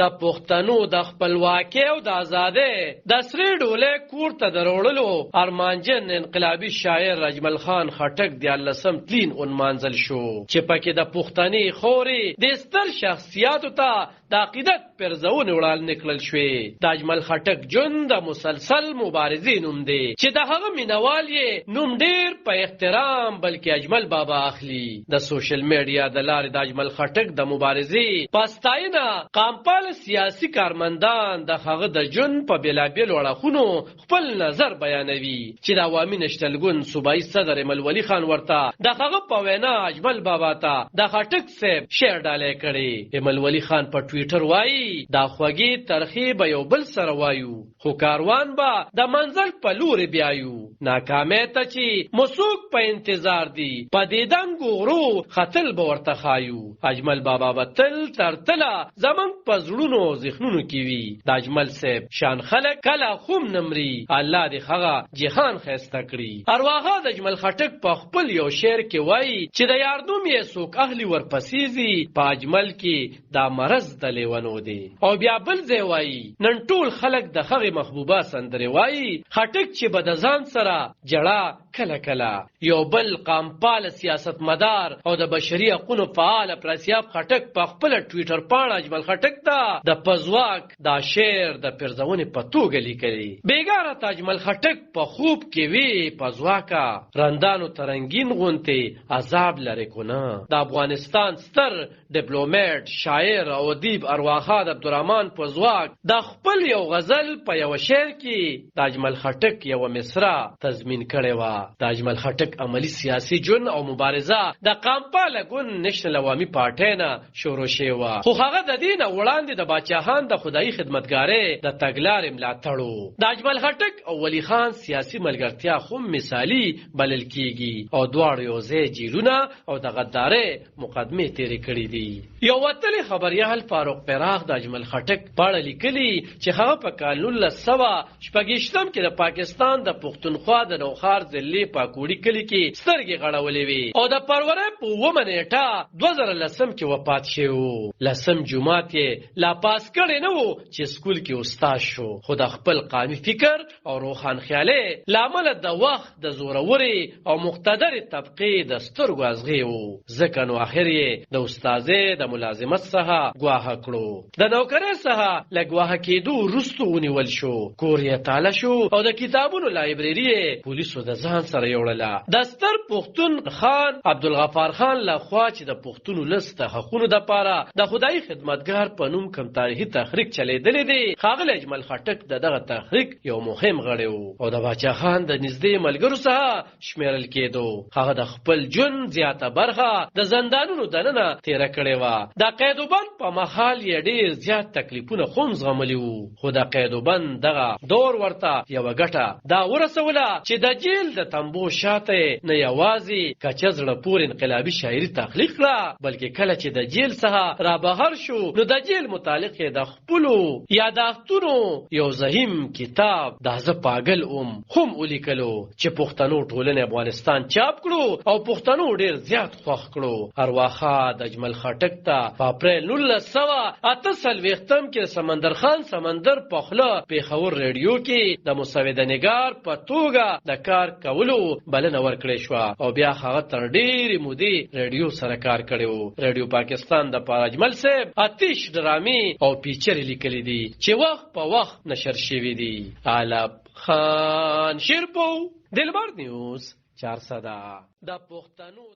د پښتنو د خپلواکۍ او د ازادۍ د سرې ډولۍ کور ته د راوړلو ارمانجن انقلابي شاعر اجمل خان خټک د 18 تلین ونمانځل شو چې پکې د پښتني خوري د ستر شخصیاتو ته د عقیدت پرځونې وړاندې کړل شوې. د اجمل خټک ژوند د مسلسل مبارزې نوم دی چې د هغه مینوال یې نوم ډېر په احترام بلکې اجمل بابا اخلي. د سوشل میډیا د لارې د اجمل خټک د مبارزې په ستاینه قامپال سیاسي کارمندان د هغه د ژوند په بېلابېلو اړخونو خپل نظر بیانوي چې د عوامي نشتلګون صوبایي صدر ایمل ولي خان ورته د هغه په وینا اجمل بابا ته د خټک صاحب شعر ډالۍ کړي. ایمل ولي خان په ټویټر وایي دا خوږې ترخې به یو بل سره وایو خو کاروان به د منزل په لورې بیایو. ناکامۍ ته چې مسوک په انتظار دی په دې دنګو غرو ختل به ورته ښایو. اجمل بابا به تل تر تله زموږ په زړونو او ذهنونو کې وي. د اجمل صاحب شان خلک کله خوم نمري الله دې هغه جهان ښایسته کړي. ارواښه د اجمل خټک په خپل یو شعر کې وایي چې د یاردوم یې څوک اهلي ورپسې ځي په اجمل کې دا مرض د لیونو دی. او بیا بل ځای وایي نن ټول خلک د هغې محبوبه سندرې وایي خټک چې به د ځان سره جړه کله کله. یو بل قامپال سیاست مدار او د بشري حقونو فعال پرسیاب خټک په خپل ټویټر پاڼه اجمل خټک ته د پزواک دا شعر د پرځونې په توګه لیکلی. بیګاره ته اجمل خټک په خوب کې وی پزواکا رندانو ترنګین غونته عذاب لري کنه. د افغانستان ستر ډیپلوماټ شاعر او ادیب ارواښه د عبدالرحمن پزواک د خپل یو غزل په یو شعر کې د اجمل خټک یو مصرع تضمین کړی و. د اجمل خټک عملی سیاسي جون او مبارزه د قامپال ګوند نېشنل عوامي پارټۍ نه شروع شوې وه خو هغه د دې نه وړاندې د باچاهان د خدایي خدمتګارۍ د تګلارې ملاتړو. د اجمل خټک او ولی خان سیاسي ملګرتیا خو مثالي بلل کیږي او دواړو یو ځای جیلونه او د غدارۍ مقدمې تیرې کړې دي. یو وتلی خبریال فاروق پراخ د اجمل خټک په اړه لیکلي چې هغه په کال 1926 کې د پاکستان د پښتونخوا د نوخار ضلعې پاکوړي کلي کې سترګې غړولې وې او د فروری په 9 نیټه 2010 کې وفات شو. 10 جمعات یې لا پاس کړی نه و چې سکول کې استاد شو خو د خپل قومي فکر او روښان خیالۍ لامل د وخت د زوروري او مقتدر طبقې د سترګو ازغې وو. ځکه نو اخر یې د استادۍ د ملازمت څخه ګواښه کړو. د نوکرۍ څخه له ګواښه کېدو وروسته ونیول شو. کور یې تاله شو او د کتابونو لایبرري یې پولیسو د ځان سره یوړله. د ستر پښتون خان عبدالغفار خان لخوا چې د پښتون ولس د حقونو دپاره د خدایي خدمتګار په نوم کوم تاریخي تحریک چلیدلی دی ښاغلی اجمل خټک د دغه تحریک یو مهم غړی و او د باچا خان د نږدې ملګرو څخه شمیرل کېدو. هغه د خپل ژوند زیاته برخه د زندانونو دننه تېره کړې وه. د قیدوبند په مهال یې ډېر زیات تکلیفونه خو هم زغملي وو خو د قیدوبند دغه دور ورته یوه ګټه دا ورسوله چې د جیل د تنبو شاته نه یوازې کچه زړه پورې انقلابي شاعري تخلیق کړه بلکې کله چې د جیل څخه را بهر شو نو د جیل متعلق یې د خپلو یاداښتونو یو زهیم کتاب د زه پاگل هم ولیکلو چې پښتنو ټولنې افغانستان چاپ کړو او پښتنو ډېر زیات خوښ کړو. ارواښه د اجمل خټک ته په اپریل 1948 کې سمندر خان سمندر په خوله پېښور ریډیو کې د مسوده نګار په توګه د کار کولو بلنه ورکړې شوه او بیا هغه تر ډېرې مودې ریډیو سره کار کړی و. ریډیو پاکستان د پاره اجمل صاحب آتش ډرامې او پیچرې لیکلي دي چې وخت په وخت نشر شوي دي. علب خان شیرپو دلبر نیوز 400 د پښتنو